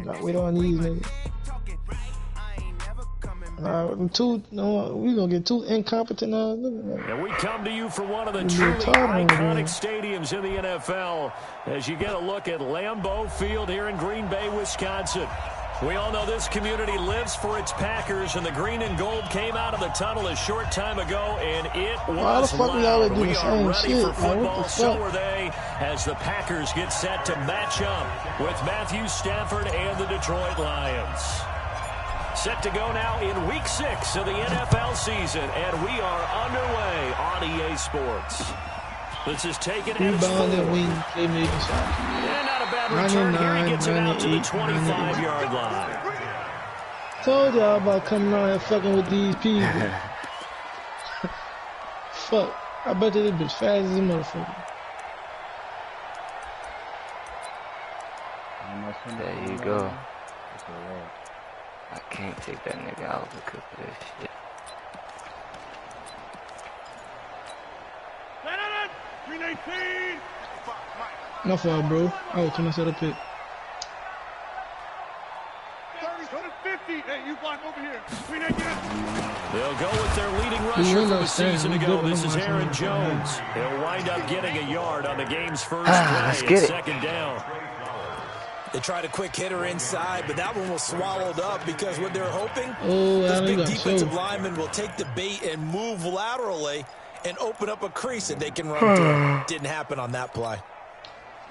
Gotta wait on these niggas. We gonna get too incompetent now. And we come to you from one of the truly iconic stadiums in the NFL as you get a look at Lambeau Field here in Green Bay, Wisconsin. We all know this community lives for its Packers, and the green and gold came out of the tunnel a short time ago, and it was loud. We are ready for football, so are they, as the Packers get set to match up with Matthew Stafford and the Detroit Lions. Set to go now in Week 6 of the NFL season, and we are underway on EA Sports. This is taken as forward. And not a bad return here. He gets it out to the 25-yard line. Told y'all about coming on and fucking with these people. Fuck. I bet this bitch fast as a motherfucker. There you go. I can't take that nigga out because of this shit. My fault, bro. I was coming to set a pick. 30-50. Hey, you block over here. They'll go with their leading rusher from a season ago. This is Aaron Jones. He'll wind up getting a yard on the game's first play. It's second down. They tried a quick hitter inside, but that one was swallowed up because what they're hoping, this big defensive lineman will take the bait and move laterally and open up a crease that they can run through. Didn't happen on that play.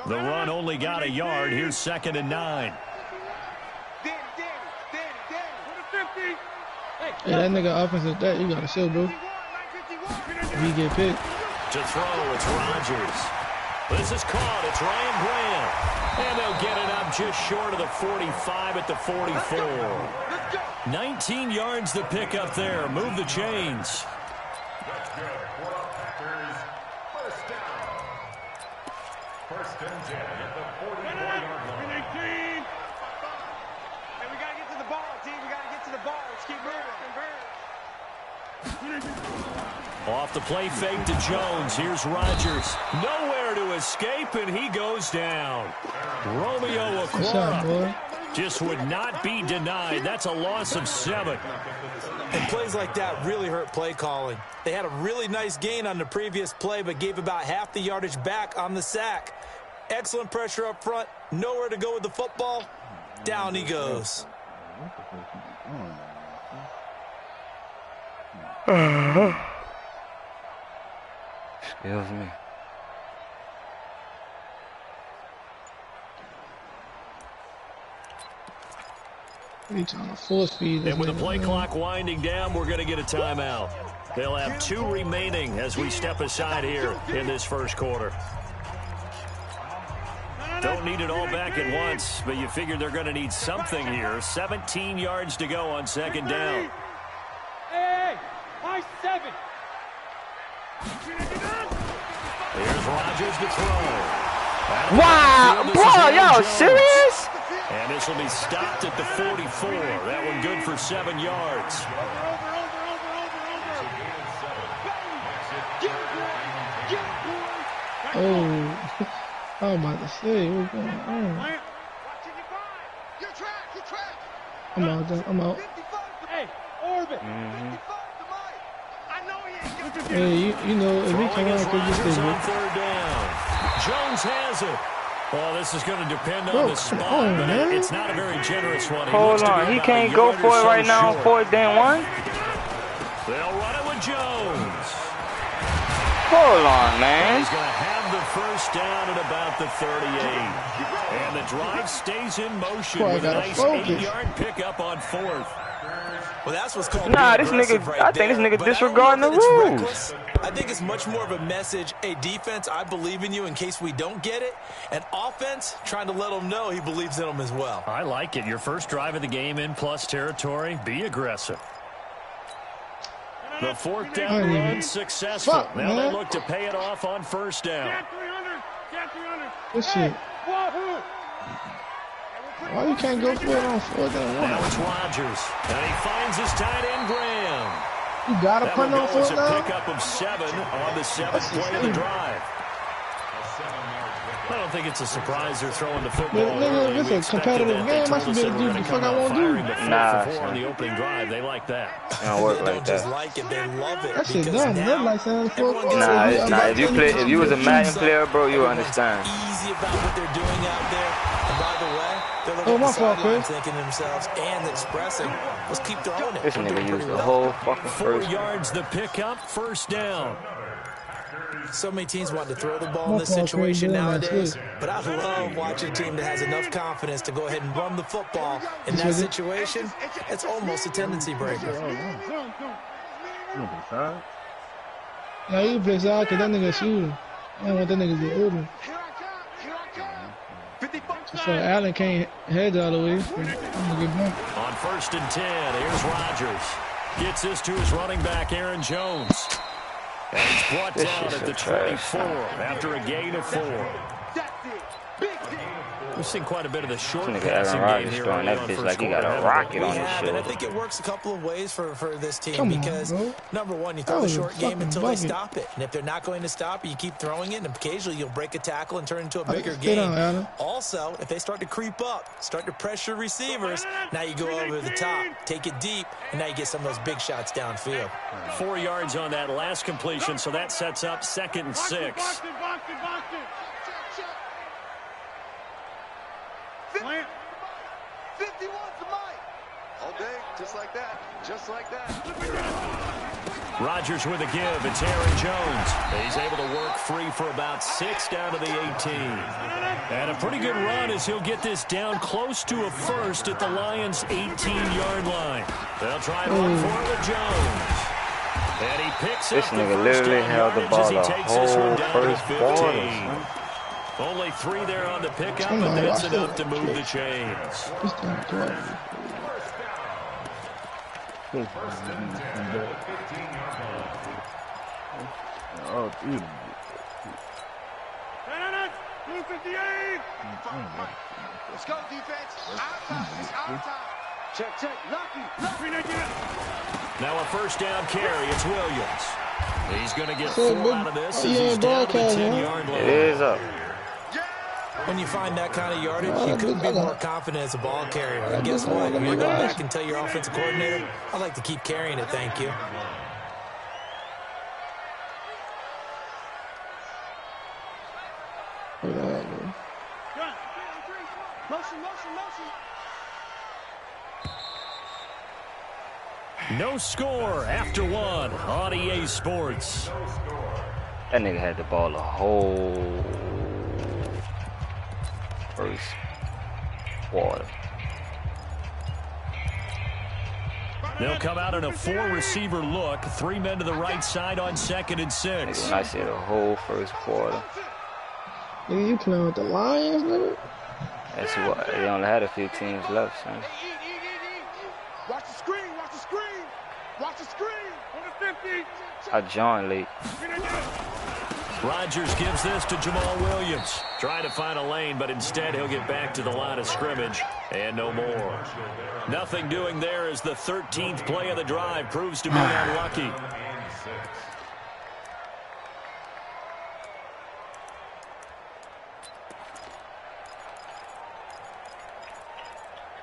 The run only got a yard. Here's 2nd and 9. Hey, that nigga offensive that you gotta show, bro. If he get picked. To throw, it's Rodgers. This is caught. It's Ryan Graham. And they'll get it up just short of the 45 at the 44. 19 yards to pick up there. Move the chains. First and 10 at the 44-yard line. Hey, we got to get to the ball, team. We got to get to the ball. Let's keep moving. Off the play fake to Jones. Here's Rodgers. Nowhere to escape, and he goes down. Romeo Okwara just would not be denied. That's a loss of 7. And plays like that really hurt play calling. They had a really nice gain on the previous play, but gave about half the yardage back on the sack. Excellent pressure up front. Nowhere to go with the football. Down he goes. Excuse me. And with the play clock winding down, we're going to get a timeout. They'll have 2 remaining as we step aside here in this first quarter. Don't need it all back at once, but you figure they're going to need something here. 17 yards to go on 2nd down. Hey, high 7. Here's Rodgers to throw. Wow, bro, y'all serious? And this will be stopped at the 44. That one good for 7 yards. Oh, I was about to say, what's going on? I'm out. Hey, Orbit. Hey, you know, if we come out, could just on 3rd down. Jones has it. Well, this is going to depend on the spot, but it's not a very generous one. Hold on, he can't go for it right now on 4th and 1? They'll run it with Jones. Hold on, man. He's going to have the first down at about the 38. And the drive stays in motion with a nice 8-yard pickup on 4th. Well, that's what's called this nigga, right I think this nigga disregarding the rules. I think it's much more of a message. Hey, defense, I believe in you in case we don't get it. And offense, trying to let him know he believes in him as well. I like it. Your first drive of the game in plus territory. Be aggressive. The 4th down run successful. Now they look to pay it off on 1st down. Good shit. Why you can't go for it on 4th and 1? Now it's Rodgers. And he finds his tight end, Graham. You got to punt on 4th down? A pickup of 7 on the 7th play of the drive. don't think it's a surprise they're throwing the football. But nigga, if it's a competitive game, I should be able to do the fuck I want to do. Nah, on the opening drive, they like that. It don't work like that. Just like it, they love it. That shit dumb. That's like saying Nah, if you was a Madden player, bro, you would understand. Easy about what they're doing out there. And by the way, they're looking at the sidelines thinking to themselves and expressing, let's keep throwing it. This nigga used the whole fucking 4 yards the pickup, first down. So many teams want to throw the ball in this situation nowadays, but I love watching a team that has enough confidence to go ahead and run the football. In that situation, it's almost a tendency breaker. Now you play side because that nigga shooting. I don't want that nigga to be open. So Allen can't head all the way. On 1st and 10, here's Rodgers. Gets this to his running back, Aaron Jones. And he's brought down at the 24 after a gain of 4. We've seen quite a bit of the short passing game here. Throwing that bitch like he got a rocket on his shoulder. And I think it works a couple of ways for this team because, number one, you throw the short game until they stop it. And if they're not going to stop it, you keep throwing it, and occasionally you'll break a tackle and turn it into a bigger game. Also, if they start to creep up, start to pressure receivers, now you go over the top, take it deep, and now you get some of those big shots downfield. 4 yards on that last completion, so that sets up 2nd and 6. Plant. 51 to Mike. All day, just like that. Just like that. Rodgers with a give. It's Aaron Jones. He's able to work free for about 6 down to the 18. And a pretty good run as he'll get this down close to a first at the Lions' 18-yard line. They'll try and run for it with Jones. And he picks this up nigga literally held the ball the whole first quarter. Only 3 there on the pickup, but that's enough to move the chains. Oh, dude. Let's go, defense. It's our time. Check. Lucky. Now a first down carry. It's Williams. He's going to get 4 out of this as he's down to the 10-yard line. It is up. When you find that kind of yardage, you couldn't be more confident as a ball carrier. And guess what? You're going to go back and tell your offensive coordinator, I'd like to keep carrying it, thank you. No score after 1 on EA Sports. That nigga had the ball the whole first quarter. They'll come out in a 4-receiver look. 3 men to the right side on 2nd and 6. When I say the whole first quarter. Nigga, you playing with the Lions, nigga? That's what they only had a few teams left, son. Watch the screen. Watch the screen. On the 50. I joined late. Rodgers gives this to Jamal Williams. Trying to find a lane, but instead he'll get back to the line of scrimmage. And no more. Nothing doing there as the 13th play of the drive proves to be unlucky.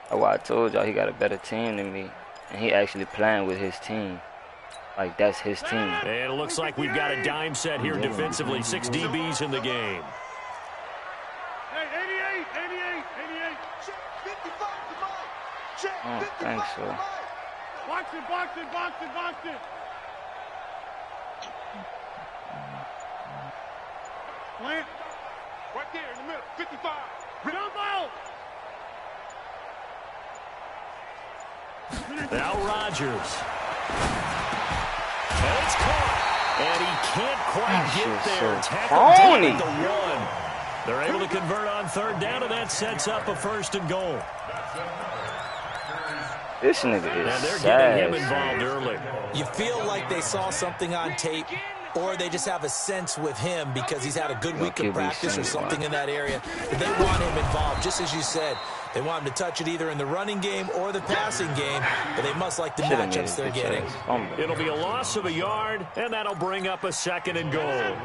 That's why I told y'all he got a better team than me. And he actually playing with his team. Like, that's his team. And it looks like we've got a dime set here defensively. 6 DBs in the game. Hey, 88. Check 55 to Mike. Check I don't think so. Box it. Plant. Right there in the middle. 55. Jump out. Now Rodgers. And it's caught. And he can't quite get there. Tackle at the 1. They're able to convert on 3rd down, and that sets up a 1st and goal. This nigga is and they're getting him involved early. You feel like they saw something on tape, or they just have a sense with him because he's had a good week of practice or something in that area. They want him involved, just as you said. They want him to touch it either in the running game or the passing game, but they must like the matchups they're getting. It'll be a loss of a yard, and that'll bring up a 2nd and goal.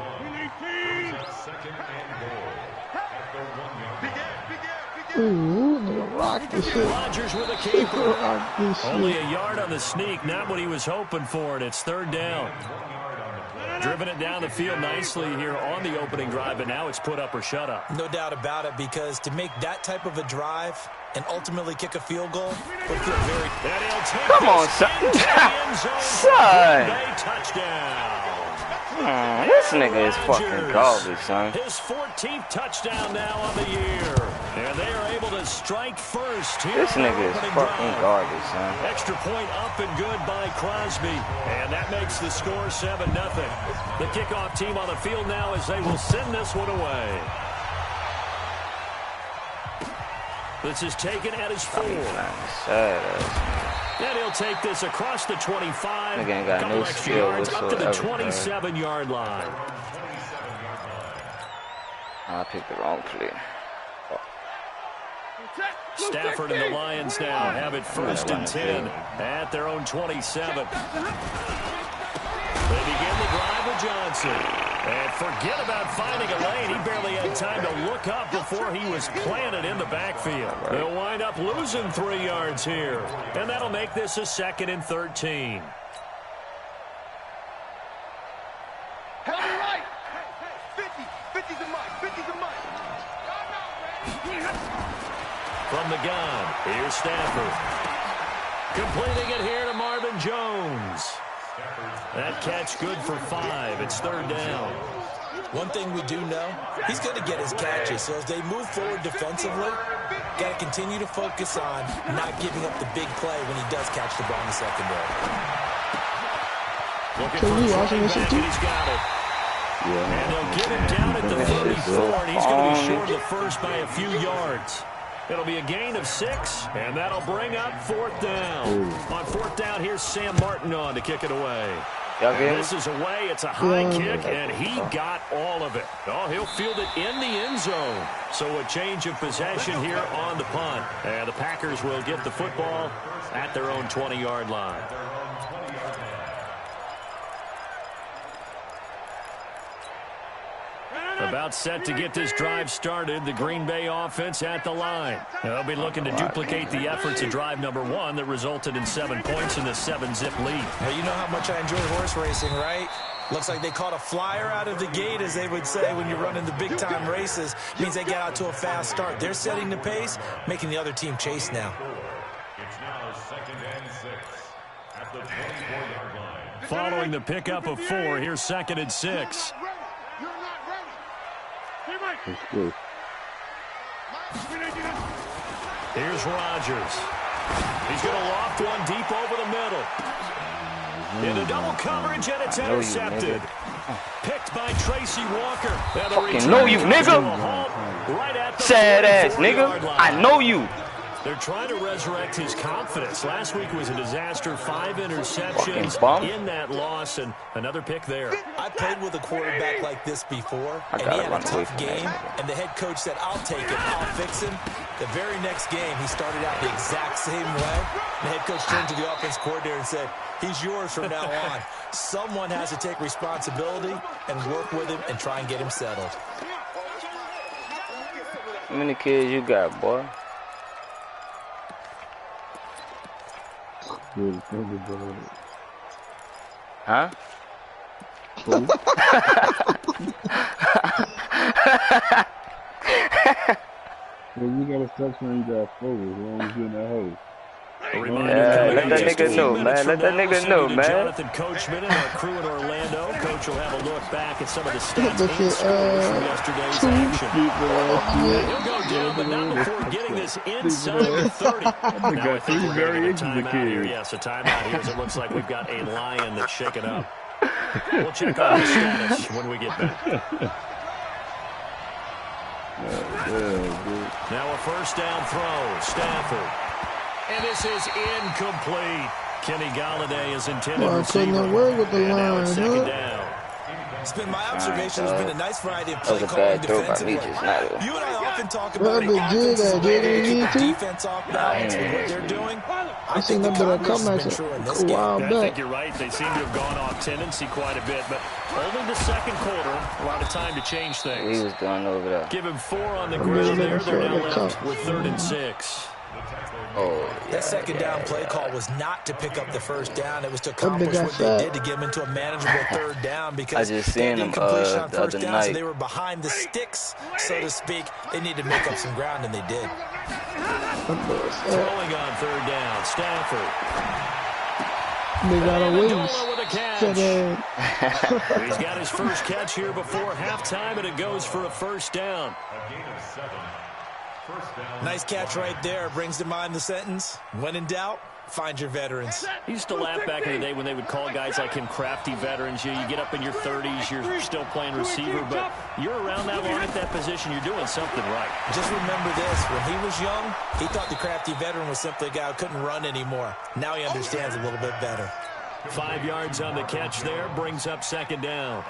Ooh, nigga, rock this shit. Rodgers with a keeper. Rock this shit. Only a yard on the sneak, not what he was hoping for, and it's third down. Driven it down the field nicely here on the opening drive, but now it's put up or shut up. No doubt about it, because to make that type of a drive and ultimately kick a field goal would feel very... Come on, son. Son. Touchdown. This nigga is fucking garbage, son. His 14th touchdown now on the year. And they are able to strike first here. This nigga is fucking garbage, son. Extra point up and good by Crosby. And that makes the score 7-0. The kickoff team on the field now as they will send this one away. This is taken at his 4. And he'll take this across the 25. Again, got couple no extra skill yards up to the whatsoever, 27-yard line. I picked the wrong play. Stafford and the Lions now have it 1st and 10 at their own 27. They begin the drive with Johnson. And forget about finding a lane. He barely had time to look up before he was planted in the backfield. They'll wind up losing 3 yards here. And that'll make this a 2nd and 13. Help me right. 50. 50's a mic. 50's a mic. From the gun, here's Stafford. Completing it here to Marvin Jones. That catch good for 5. It's 3rd down. One thing we do know, he's going to get his catches. So as they move forward defensively, got to continue to focus on not giving up the big play when he does catch the ball in the secondary. Looking for his running back, and he's got it. Yeah. And they'll get him down at the 34, and he's going to be short of the first by a few yards. It'll be a gain of 6, and that'll bring up 4th down. On 4th down, here's Sam Martin on to kick it away. This is away. It's a high kick, and he got all of it. Oh, he'll field it in the end zone. So a change of possession here on the punt. And the Packers will get the football at their own 20-yard line. About set to get this drive started. The Green Bay offense at the line. They'll be looking to duplicate the efforts of drive number 1 that resulted in 7 points in the 7-zip lead. Well, you know how much I enjoy horse racing, right? Looks like they caught a flyer out of the gate, as they would say when you're running the big-time races. Means they get out to a fast start. They're setting the pace, making the other team chase now. It's now 2nd and 6 at the 24-yard line. Following the pickup of 4, here's 2nd and 6. Here's Rodgers. He's going to loft one deep over the middle. Into double coverage, and it's intercepted. Picked by Tracy Walker. Fucking know you, nigga. Sad ass, nigga. I know you. They're trying to resurrect his confidence. Last week was a disaster. 5 interceptions in that loss, and another pick there. I played with a quarterback like this before, and he had a tough game, and the head coach said, I'll take it, I'll fix him. The very next game, he started out the exact same way. The head coach turned to the offense coordinator and said, he's yours from now on. Someone has to take responsibility and work with him and try and get him settled. How many kids you got, boy? Huh? Well, you got a section when you got 4. As long as you're in that hole. Yeah, let that nigga know, man. Let that nigga know, man. Jonathan Coachman and our crew in Orlando. Coach will have a look back at some of the stats and scores from yesterday's action. He'll go down, but not before getting this inside the 30. Now I think we're going to get a timeout here. Yes, a timeout here as it looks like we've got a Lion that's shaken up. We'll check on the status when we get back. Now a 1st down throw. Stafford. And this is incomplete. Kenny Galladay is intended receiver. With the line, 2nd down. It's been my observation. There's been a nice variety of play calling defensively. You and I often talk about it. Offense is a way to keep the defense off balance with what they're doing. I think the converse has been true in this game. I think you're right. They seem to have gone off tendency quite a bit, but only the second quarter, a lot of time to change things. He was going over there. Give him 4 on the ground there. They're now left with 3rd and 6. Oh, that second down play call was not to pick up the first down. It was to accomplish what they did to get him into a manageable 3rd down because I just seen him incompletion on the first other down, night. so they were behind the sticks, so to speak. They needed to make up some ground, and they did. Throwing on 3rd down, Stafford. They got a wings. He's got his first catch here before halftime, and it goes for a first down. A gain of 7. First down. Nice catch right there. Brings to mind the sentence, when in doubt, find your veterans. He used to laugh back in the day when they would call guys like him crafty veterans. You get up in your 30s, you're still playing receiver, but you're around that long at that position, you're doing something right. Just remember this, when he was young, he thought the crafty veteran was simply a guy who couldn't run anymore. Now he understands a little bit better. 5 yards on the catch there, brings up 2nd down.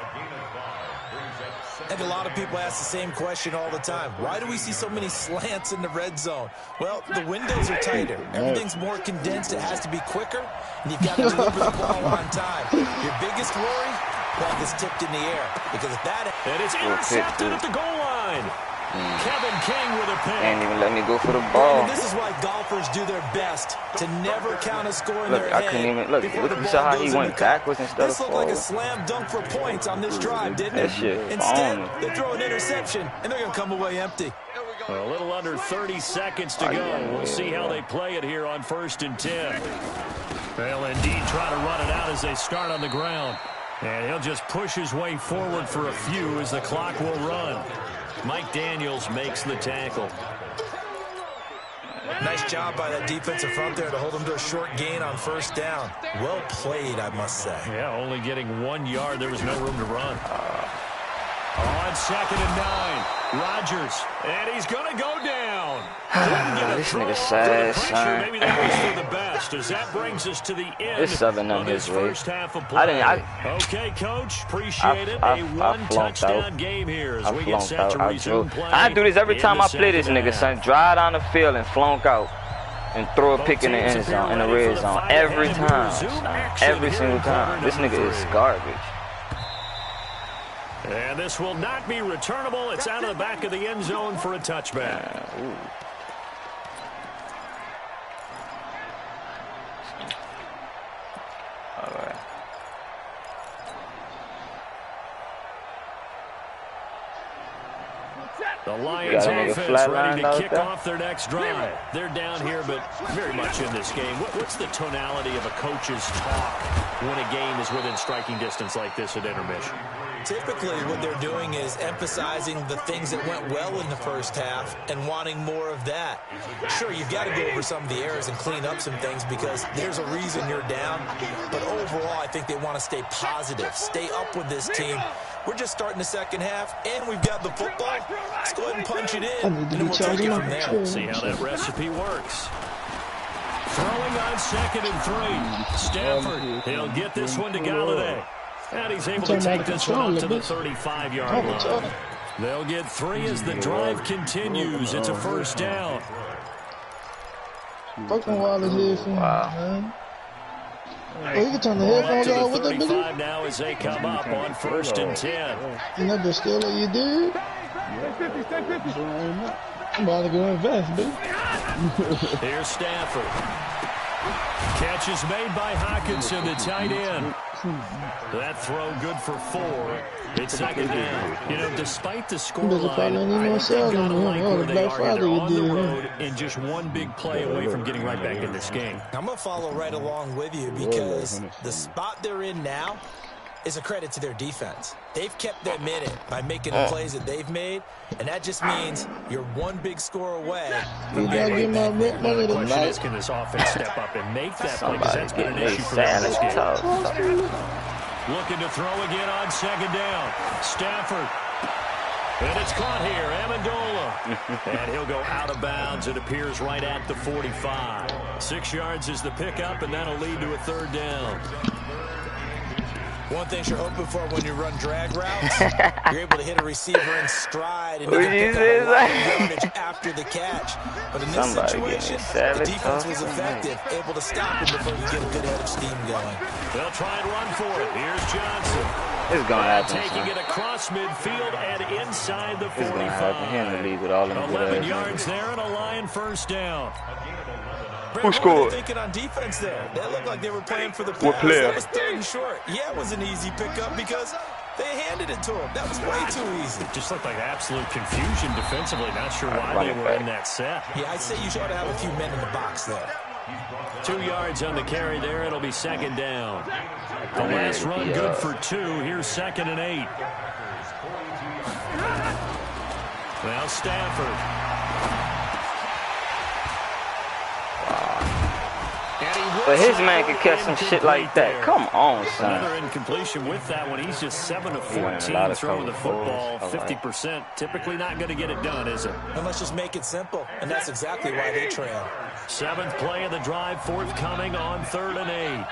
I think a lot of people ask the same question all the time. Why do we see so many slants in the red zone? Well, the windows are tighter. Everything's more condensed. It has to be quicker, and you've got to deliver the ball on time. Your biggest worry? Ball gets tipped in the air. Because if that... And it's intercepted at the goal line. Kevin King with a pick. Can't even let me go for the ball. And this is why golfers do their best to never count a score in their head. I couldn't even look. You saw how he went backwards instead of forward. This looked like a slam dunk for points on this drive, didn't it? That shit. Instead, they throw an interception, and they're going to come away empty. A little under 30 seconds to go. We'll see how they play it here on 1st and 10. They'll indeed try to run it out as they start on the ground. And he'll just push his way forward for a few as the clock will run. Mike Daniels makes the tackle. Nice job by that defensive front there to hold him to a short gain on 1st down. Well played, I must say. Yeah, only getting 1 yard. There was no room to run. On 2nd and 9, Rodgers, and he's going to go down. This nigga sad, son. Maybe that was for the best, as that brings us to the end It's 7 on of this his way. first half of play. Okay, Coach, appreciate it. A one-touchdown game here as we get set to resume play. I do this every time I play this nigga, son. Drive down the field and flunk out and throw a pick in the end zone, in the red zone. Every time, son. Every single time. This nigga is garbage. And this will not be returnable. It's out of the back of the end zone for a touchback. All right. The Lions offense ready to kick off their next drive. They're down here, but very much in this game. What's the tonality of a coach's talk when a game is within striking distance like this at intermission? Typically, what they're doing is emphasizing the things that went well in the first half and wanting more of that. Sure, you've got to go over some of the errors and clean up some things because there's a reason you're down. But overall, I think they want to stay positive, stay up with this team. We're just starting the second half, and we've got the football. Let's go ahead and punch it in, and then we'll take it from there. See how that recipe works. Throwing on 2nd and 3. Stafford, he'll get this one to Galladay. And he's able to take this one up to the 35-yard line. They'll get 3 as the drive continues. It's a first down. Wow. Oh, you can turn the headphones off with that nigga? Now as they come up on 1st and 10. And that bitch still let you do it? I'm about to go invest, dude. Here's Stafford. Catch is made by Hawkinson, the tight end. That throw good for 4. It's 2nd down. You know, despite the scoreline, I think they've got to like where they are here. They're on the road and just one big play away from getting right back in this game. I'm going to follow right along with you because the spot they're in now is a credit to their defense. They've kept them in it by making the plays that they've made, and that just means you're one big score away from getting right back. The question is, can this offense step up and make that play? Because that's been an issue for them this game. Looking to throw again on 2nd down. Stafford. And it's caught here. Amendola. And he'll go out of bounds. It appears right at the 45. 6 yards is the pickup, and that'll lead to a 3rd down. One thing you're hoping for when you run drag routes, you're able to hit a receiver in stride and pick up a lot of yardage after the catch. But in this situation, the defense was effective, able to stop him before you get a good head of steam going. They'll try and run for it. Here's Johnson. It's going to happen, taking it across midfield and inside the 45. It's going to happen. He in the league with all them 11 yards there and a Lion first down. Who scored? Thinking on defense there. That looked like they were playing for the pass. What player? That was 3rd and short. Yeah, it was an easy pickup because they handed it to him. That was way too easy. It just looked like absolute confusion defensively. Not sure why they were in that set. Yeah, I'd say you should have a few men in the box there. 2 yards on the carry there. It'll be 2nd down. The last run good for 2. Here's 2nd and 8. Now Stafford. But his man could catch some shit like that. Come on, son. Another incompletion with that one. He's just 7 of 14 throwing the football. 50%. Typically not going to get it done, is it? And let's just make it simple. And that's exactly why they trail. 7th play of the drive forthcoming on 3rd and 8.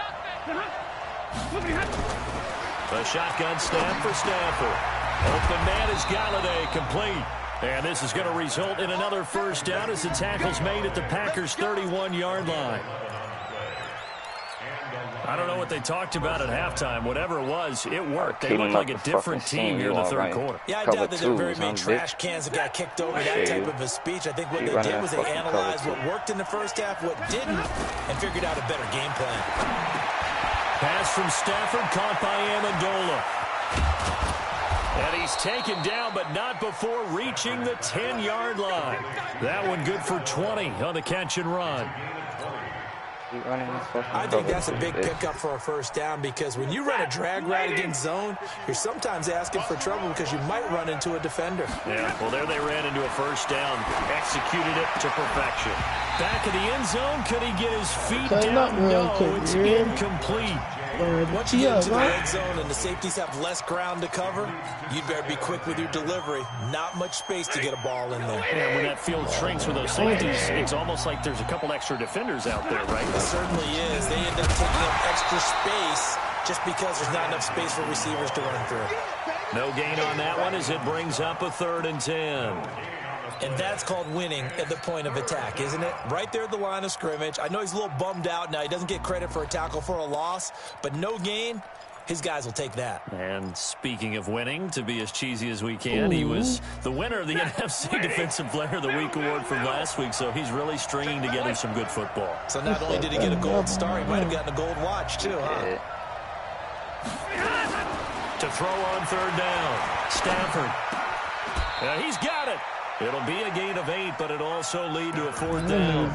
A shotgun snap for Stafford. Open man is Galladay, complete. And this is going to result in another first down as the tackle's made at the Packers' 31-yard line. I don't know what they talked about at halftime. Whatever it was, it worked. They looked like a different team here in the 3rd quarter. Yeah, I doubt that there were very many trash cans that got kicked over that type of a speech. I think what they did was they analyzed what worked in the first half, what didn't, and figured out a better game plan. Pass from Stafford, caught by Amendola. And he's taken down, but not before reaching the 10-yard line. That one good for 20 on the catch and run. I think that's a big pickup for a first down because when you run a drag route against zone, you're sometimes asking for trouble because you might run into a defender. Yeah, well, there they ran into a first down, executed it to perfection. Back of the end zone, could he get his feet down? No, it's incomplete. Once you get into the red zone and the safeties have less ground to cover, you'd better be quick with your delivery. Not much space to get a ball in there. And when that field shrinks with those safeties, it's almost like there's a couple extra defenders out there, right? It certainly is. They end up taking up extra space just because there's not enough space for receivers to run through. No gain on that one as it brings up a 3rd and 10. And that's called winning at the point of attack, isn't it? Right there at the line of scrimmage. I know he's a little bummed out now. He doesn't get credit for a tackle for a loss, but no gain, his guys will take that. And speaking of winning, to be as cheesy as we can, he was the winner of the NFC Defensive Player of the Week award from last week, so he's really stringing together some good football. So not only did he get a gold star, he might have gotten a gold watch too, huh? To throw on 3rd down, Stafford. He's got it. It'll be a gain of 8, but it'll also lead to a 4th down.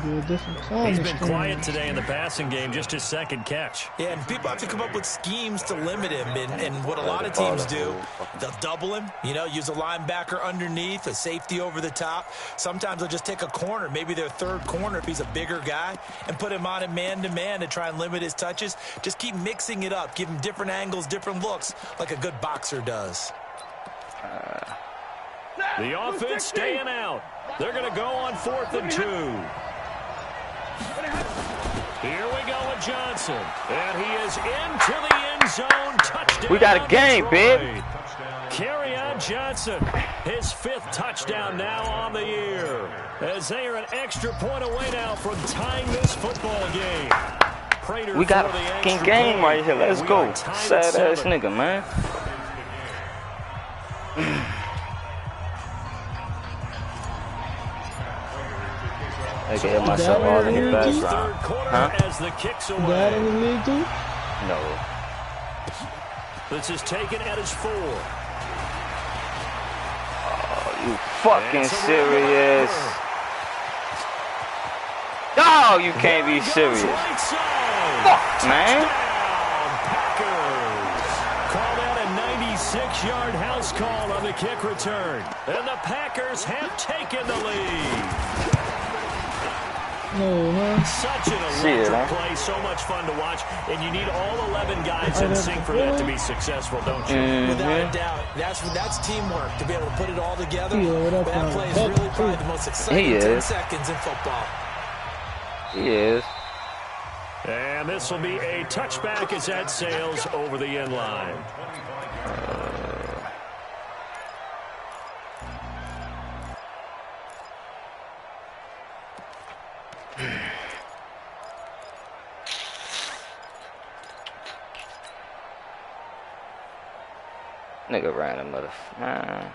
He's been quiet today in the passing game, just his 2nd catch. Yeah, and people have to come up with schemes to limit him. And what a lot of teams do, they'll double him, use a linebacker underneath, a safety over the top. Sometimes they'll just take a corner, maybe their 3rd corner if he's a bigger guy, and put him on a man-to-man to try and limit his touches. Just keep mixing it up, give him different angles, different looks, like a good boxer does. The offense staying out. They're going to go on 4th and 2. Here we go with Johnson. And he is into the end zone. Touchdown. We got a game, babe. Kerryon Johnson, his 5th touchdown now on the year. As they are an extra point away now from tying this football game. Prater we got a fucking game right here. Let's go. Sad-ass nigga, man. I can hear myself all in the background. Huh? As the kicks away. That in the league too? No. This is taken at his 4. Oh, you fucking serious? Oh, you can't be serious. Fuck, man. Call that a 96-yard house call on the kick return. And the Packers have taken the lead. No, man. Such an electric play, so much fun to watch, and you need all 11 guys in sync for that to be successful, don't you? Without a doubt. That's teamwork, to be able to put it all together. That play is really probably the most exciting 10 seconds in football. He is. And And this will be a touchback as that sails over the end line. Nigga ran a motherfucker.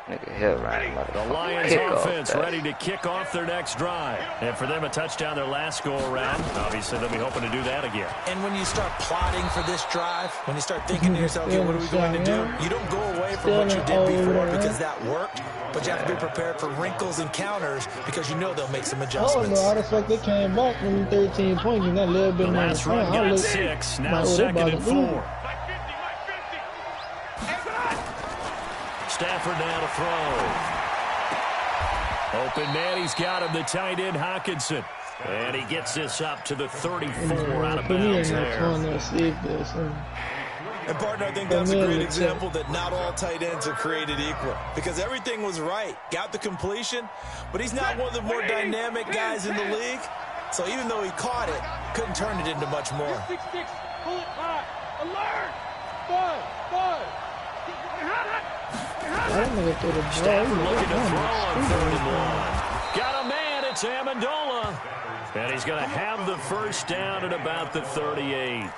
Nigga here ran a motherfucker. The Lions offense ready to kick off their next drive. And for them, a touchdown their last go-around. Obviously, they'll be hoping to do that again. And when you start plotting for this drive, when you start thinking to yourself, okay, what are we going to do? You don't go away from what you did before because that worked. But you have to be prepared for wrinkles and counters because you know they'll make some adjustments. Oh, how the fuck they came back from 13 points in that little bit of time. The last run got 6. Now 2nd and 4. Stafford now to throw. Open man, he's got him, the tight end Hawkinson. And he gets this up to the 34 out of bounds there. And, partner, I think that's a great example that not all tight ends are created equal. Because everything was right. Got the completion, but he's not one of the more dynamic guys in the league. So even though he caught it, couldn't turn it into much more. Alert! Stafford looking to throw on 3rd and 1. Got a man, it's Amendola. And he's going to have the first down at about the 38.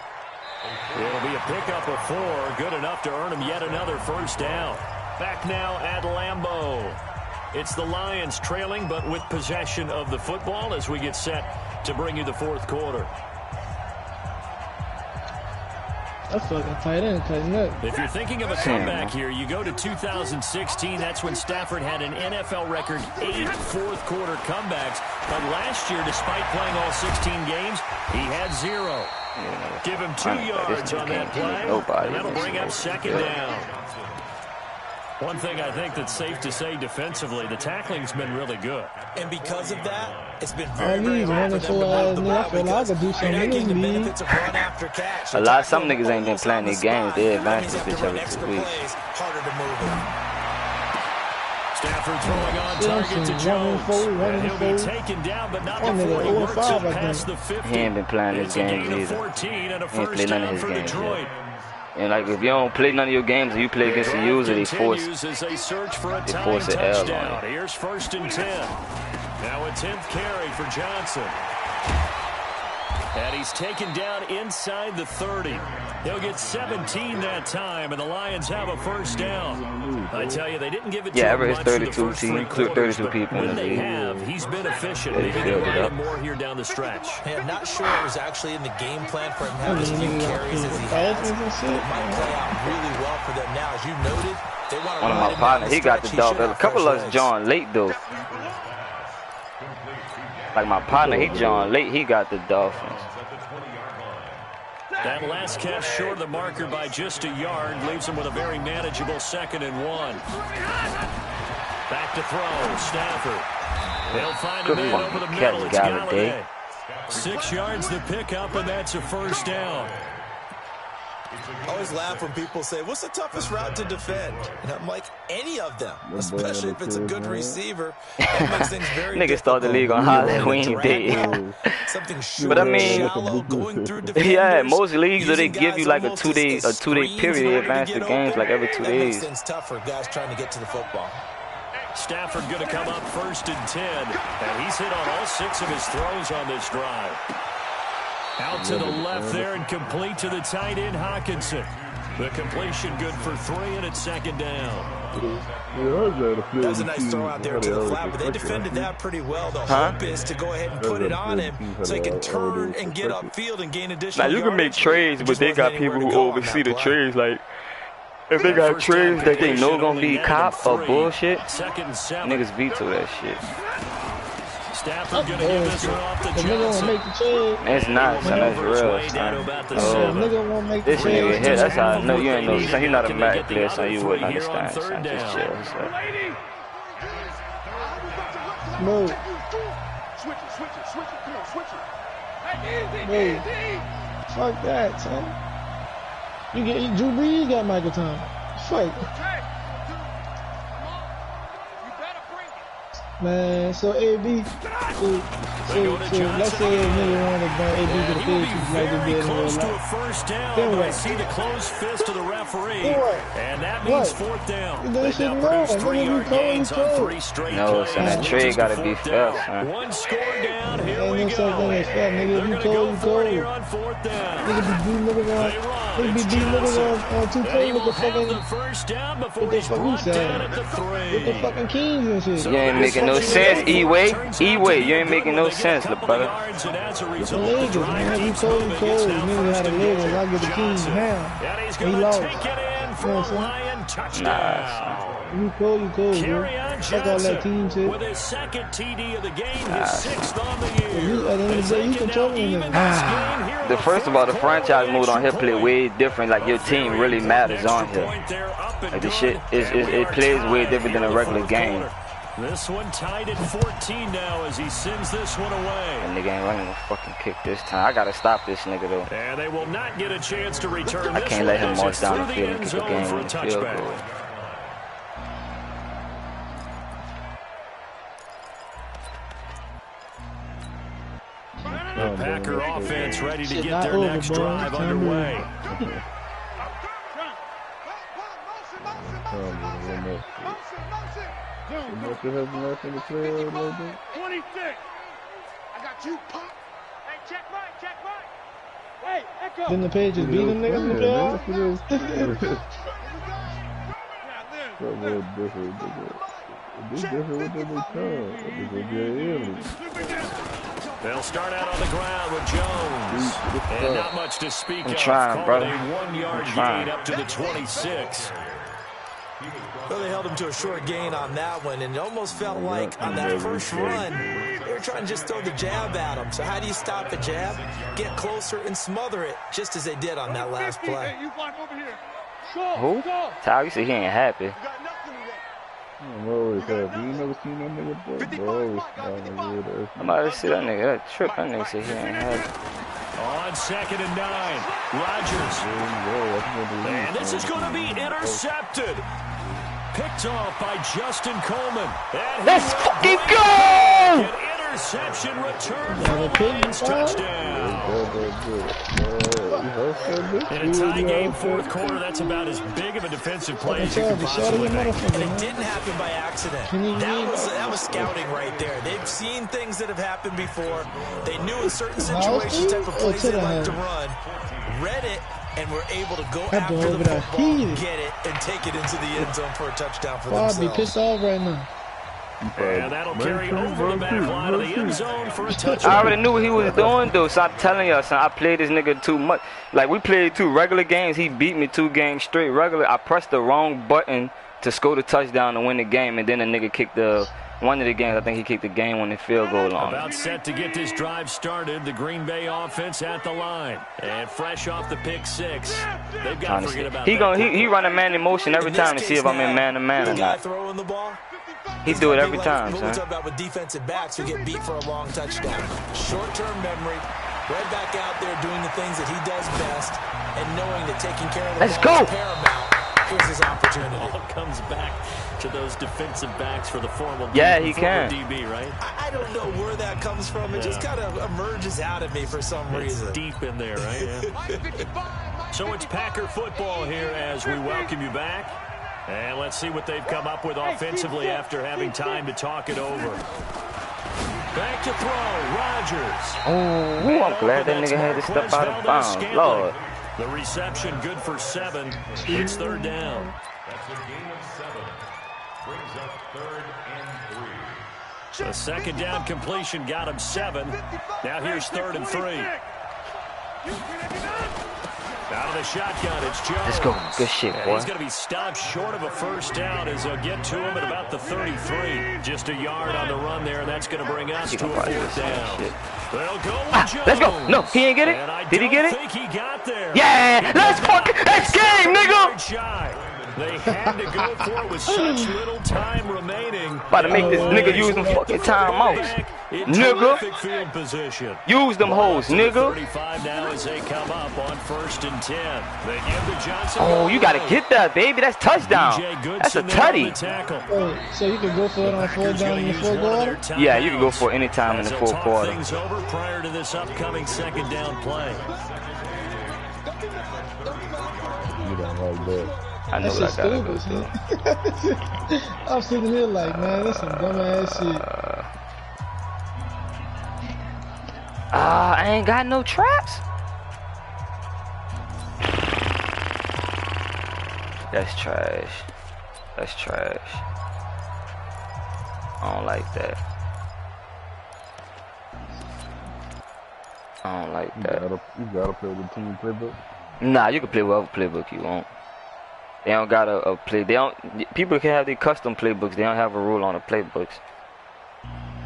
It'll be a pickup of 4, good enough to earn him yet another first down. Back now at Lambeau. It's the Lions trailing, but with possession of the football as we get set to bring you the 4th quarter. That's fucking tight end cutting up. If you're thinking of a comeback here, you go to 2016. That's when Stafford had an NFL record 8 fourth-quarter comebacks. But last year, despite playing all 16 games, he had 0. Give him 2 yards on that play, and that'll bring up 2nd down. One thing I think that's safe to say defensively, the tackling's been really good. And because of that, it's been very, very hard for them to move the ball because you're not getting the benefits of run after catch. Some niggas ain't been playing these games. They advance this bitch every 2 weeks. Harder to move it. Stafford throwing on target to Jones. And he'll be taken down, but not before he works it past the 50. He ain't been playing his games either. 14 and a he ain't first played none of down his for games Detroit. yet. And like if you don't play none of your games and you play against the user, they force it touchdown. Here's 1st and 10. Now a 10th carry for Johnson. And he's taken down inside the 30. He'll get 17 that time, and the Lions have a first down. I tell you, they didn't give it to him much in the first 3 quarters, but when they have, he's been efficient. Maybe they'll get more here down the stretch. Hey, I'm not sure it was actually in the game plan for him to have as few carries as he has, but it might play out really well for them now. As you noted, they want to one of my partners, he got the dog. A couple of us John late, though. Like my partner, he John late. He got the Dolphins. That last catch short of the marker by just a yard leaves him with a very manageable 2nd and 1. Back to throw, Stafford. They'll find a man over the middle. It's Galladay. 6 yards to pick up, and that's a first down. I always laugh when people say, what's the toughest route to defend? And I'm like, any of them, especially if it's a good receiver. That makes things very Niggas start the league on Halloween Day. Something short, but I mean, shallow, going through defenders, yeah, most leagues, they give you like a 2-day period. They advance the games like every 2 days. That makes things tough for guys trying to get to the football. Stafford going to come up 1st and 10. And he's hit on all 6 of his throws on this drive. Out to the left there and complete to the tight end Hawkinson. The completion good for 3, and it's 2nd down. That was a nice throw out there to the flat, but they defended that pretty well. The hope is to go ahead and put it on him so he can turn and get upfield and gain additional yards. Now, you can make trades, but they got people who oversee the trades. Like, if they got trades that they know gonna be cop or bullshit, niggas veto that shit. Stafford gonna give this one off to Johnson. It's not, son. That's real, son. This nigga hit. That's how I know you ain't know. Son, you're not a Mac player, so you wouldn't understand, son. Just chill, son. Move. Move. Fuck that, son. You get Drew Brees got Michael Thomas. Fuck. Man, so AB, so let's say a nigga wanted to bring AB to the Patriots like they did in real life. Then what? I see the closed fist of the referee, and that What? means fourth down. That They shit now wrong. produce 3-yard gains on 3 straight No, plays. son, that trade gotta be fair, son. One score down, here Ain't we no go. such thing as fair, nigga. They're If you gonna cold, go you for it cold. here on fourth down. Nigga be beating niggas They on, run. nigga be It's beating niggas Johnson. on 2K And he with will the have fucking, the first down before with the he's fucking brought down side. at the 3. With the fucking Kings and shit. You ain't making no sense, E-Way. E-Way, you ain't making no sense, little brother. It's the Lakers, man. You cold, you cold. Nigga had a Lakers. I get the Kings now. And he's He going to lost. take it in for a Lion touchdown. Nah, You cold, bro. Carry on Fuck all that team Johnson shit. with his second TD of the game, his 6th on the year. You, at the end of the day, you controlling it. First of all, the franchise mode on here play way different. Like your team really matters on here. Like the shit it plays way different than a regular game. This one tied at 14 now as he sends this one away. That nigga ain't running a fucking kick this time. I gotta stop this nigga though. And they will not get a chance to return. I This can't one let him as march it's down through the field and end kick a zone game for a in the field touchback. goal. The Packer offense ready to Shit, get not their over, next boy. drive Time underway. What the hell's left in the play a little bit? 26. I got you, Pop. Hey, check right. Hey, Echo. Then the Patriots beat them niggas in the playoffs. That was different. This different with the return. It's gonna get early. They'll start out on the ground with Jones. And not much to speak I'm of. trying, Called brother. a 1-yard gain up to the 26. Well, they held him to a short gain on that one, and it almost felt like on that first run, they were trying to just throw the jab at him. So how do you stop the jab? Get closer and smother it, just as they did on that last play. Who? Ty, you say he ain't happy. I'm always happy. You never seen that nigga, bro? Always smiling with us. I'm about to see that nigga. That trip, that nigga say he ain't happy. On 2nd and 9, Rodgers. And this is going to be intercepted. Picked off by Justin Coleman. And Let's fucking go! an interception return for a Lions touchdown. In a tie game, 4th quarter, that's about as big of a defensive play as you can possibly make. And it didn't happen by accident. That was scouting right there. They've seen things that have happened before. They knew in certain situations type of plays they like to run. Read it, and were able to go after the football, get it, and take it into the end zone for a touchdown for themselves. I'll be pissed off right now. And that'll carry over the back line of the end zone for a touchdown. I already knew what he was doing, though. So I'm telling y'all, son, I played this nigga too much. Like, we played 2 regular games. He beat me 2 games straight regular. I pressed the wrong button to score the touchdown to win the game, and then the nigga kicked one of the games. I think he kicked the game-winning field goal on About set to get this drive started. The Green Bay offense at the line. And fresh off the pick 6. They've got to forget about that. He run a man in motion every time to see if I'm in man-to-man or not. Throwing the ball, He do it every time, what we son. talk about with defensive backs who get beat for a long touchdown. Short-term memory, right back out there doing the things that he does best, and knowing that taking care of the ball is paramount. Here's his opportunity. All comes back to those defensive backs for the formal DB, right? I don't know where that comes from. It just kind of emerges out of me for some reason. It's deep in there, right? Yeah. So it's Packer football here as we welcome you back. And let's see what they've come up with offensively after having time to talk it over. Back to throw, Rodgers. Oh, I'm glad that nigga had to step out of bounds. Lord. The reception good for 7. It's 3rd down. That's a gain of 7. Brings up 3rd and 3. The 2nd down completion got him 7. Now here's 3rd and 3. Out of the shotgun, it's Jones. Let's go. Good shit, boy. He's going to be stopped short of a first down as they'll get to him at about the 33. Just a yard on the run there, and that's going to bring us to a 4th down. They'll go with Jones. Let's go. No, he ain't get it. Did he get it? I think he got there. Yeah, let's game, nigga. They had to go for it with such little time remaining. About to make this nigga use them fucking timeouts. Nigga. Field position. Use them hoes, nigga. 35 now as they come up on 1st and 10. They give to Johnson. Oh, you gotta get that, baby. That's touchdown. That's a tutty. So you can go for it on 4th down in the 4th quarter? Yeah, you can go for it any time in the 4th quarter. Things over prior to this upcoming 2nd down play. You don't like that. I know what I gotta go through. I'm sitting here like, man, that's some dumbass shit. I ain't got no traps. That's trash. That's trash. I don't like that. I don't like that. You gotta play the team playbook. Nah, you can play whatever playbook you want. They don't got a play. They don't. People can have their custom playbooks. They don't have a rule on the playbooks.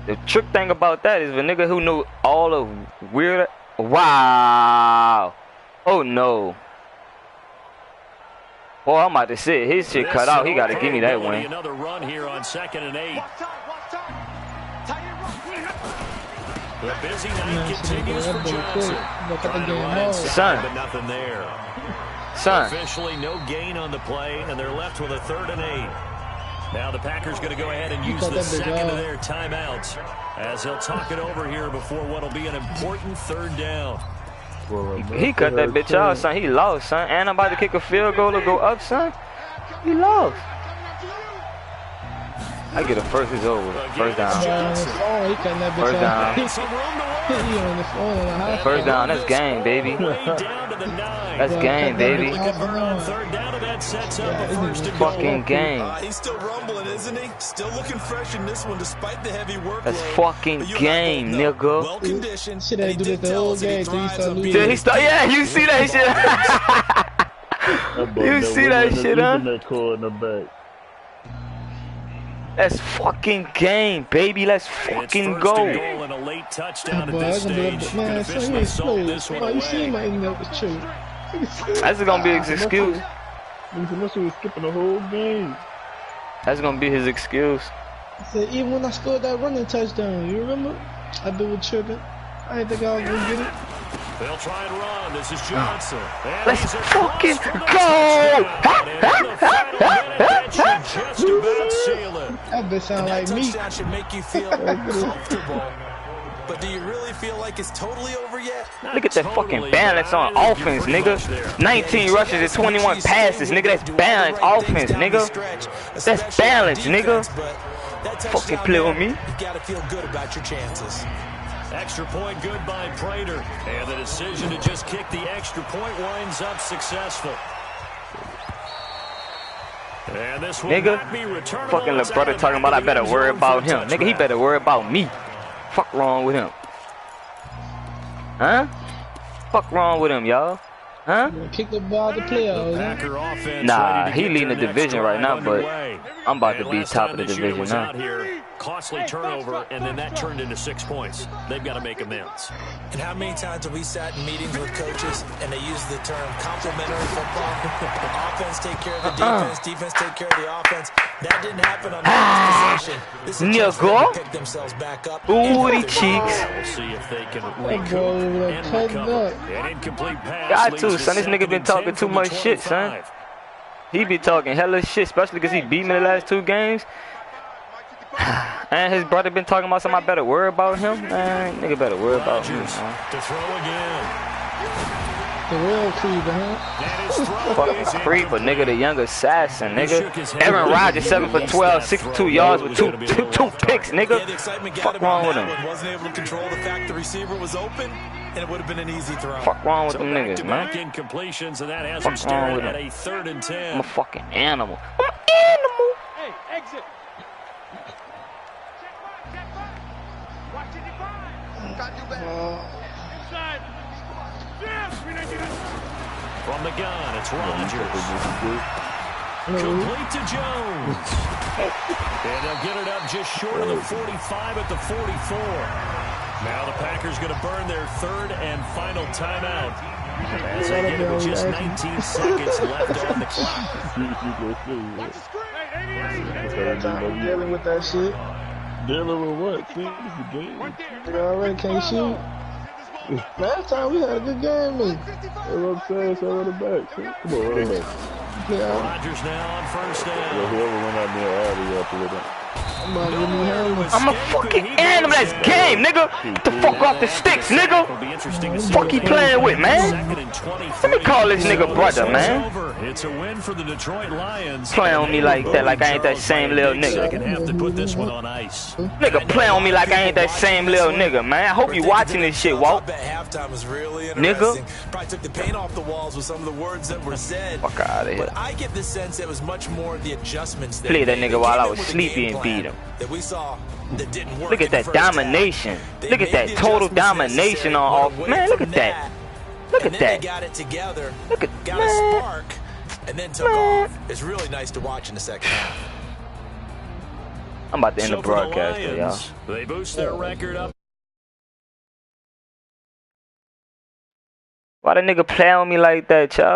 The trick thing about that is the nigga who know all of weird. Wow. Oh no. Boy, I'm about to say his shit cut out. He got to give me that win. Another run here on 2nd and 8. The busy night continues for Johnson. Son. But nothing there. Son. Officially no gain on the play, and they're left with a 3rd and 8. Now the Packers going to go ahead and use the 2nd of their timeouts as he'll talk it over here before what will be an important 3rd down. He cut that bitch out, son. He lost, son. And I'm about to kick a field goal to go up, son. He lost. I get a first, it's over. First down. First down. First down, that's game, baby. That's game, baby. Fucking game. He's still rumbling, isn't he? Still looking fresh in this one despite the heavy work. That's fucking game, nigga. Well conditioned. Shit ain't do this the whole game till he start losing. Did he start? Yeah, you see that shit? You see that shit, huh? Let's fucking game, baby. Let's fucking go. And a late touchdown at this stage. Man, so he ain't slow. Oh, you see him ain't know the truth. That's gonna be his excuse. Unless he was skipping the whole game. That's gonna be his excuse. I said, even when I scored that running touchdown, you remember? I been tripping. I didn't think I was gonna get it. They'll try and run. This is Johnson. Let's fucking go! That bitch sound like me. Touchdown should make you feel comfortable. But do you really feel like it's totally over yet? Look at that fucking balance on offense, nigga. 19 rushes and 21 passes, nigga. That's balanced offense, nigga. That's balanced, nigga. Fucking play with me. You gotta feel good about your chances. Extra point good by Prater. And the decision to just kick the extra point winds up successful. And this will nigga, be returnable. fucking little brother talking about I better worry about him. Nigga, he better worry about me. Fuck wrong with him? Huh? Fuck wrong with him, y'all? Huh? Kick the ball to playoffs. Nah, he leading the division right now, but I'm about to be top of the division now. Costly turnover, and then that turned into 6 points. They've got to make amends. And how many times have we sat in meetings with coaches and they use the term complementary football? Offense take care of the defense, defense take care of the offense. That didn't happen on the last possession. This is just them to pick themselves back up. Booty cheeks. We'll see if they can recoup and recover. An incomplete pass. Got to, son. This nigga been talking too much shit, son. He be talking hella shit, especially because he beat me the last 2 games. And his brother been talking about something I better worry about him. Man, nigga better worry about me, man. To throw again. The real Creepa, huh? Fucking Creepa, nigga, the young assassin, nigga. Aaron Rodgers, 7 for 12, 62 yards with two picks, nigga. Fuck wrong with him. Wasn't able to control the fact the receiver was open, and it would have been an easy throw. Fuck wrong with them niggas, man. Incompletions, and that has Fuck wrong with at them. a 3rd and 10. I'm a fucking animal. I'm an animal. Hey, exit. Inside. From the gun, it's Rodgers. Complete to Jones. And they'll get it up just short of the 45 at the 44. Now the Packers going to burn their 3rd and final timeout. As they get it with just 19 seconds left on the clock. I'm dealing with that shit. Dealing with what? See, it's the game. You already can't shoot. Last time we had a good game, man. That's what I'm saying. So run it back. Come on, run it back. Yeah. Rodgers now on first down. Well, whoever went out there early, you have to look at. I'm a fucking animal. That's game, nigga. Get the fuck off the sticks, nigga. Fuck he playing with, man. Let me call this nigga brother, man. It's a win for the Detroit Lions. Play on me like that, like I ain't that same little nigga. Second half to put this one on ice. Nigga, play on me like I ain't that same little nigga, man. I hope you watching this shit, Walt. Nigga. Probably took the paint off the walls with some of the words that were said. Fuck out of here. But I get the sense it was much more the adjustments that play that nigga while I was sleepy and beat him. That we saw that didn't work. Look at that domination. Look at that total domination on off. Man, look at that. Look at that. They got it together. Look at got a spark and then took off. It's really nice to watch in the second half. I'm about to end the broadcast, y'all. They boost their record up. Why the nigga play on me like that, y'all?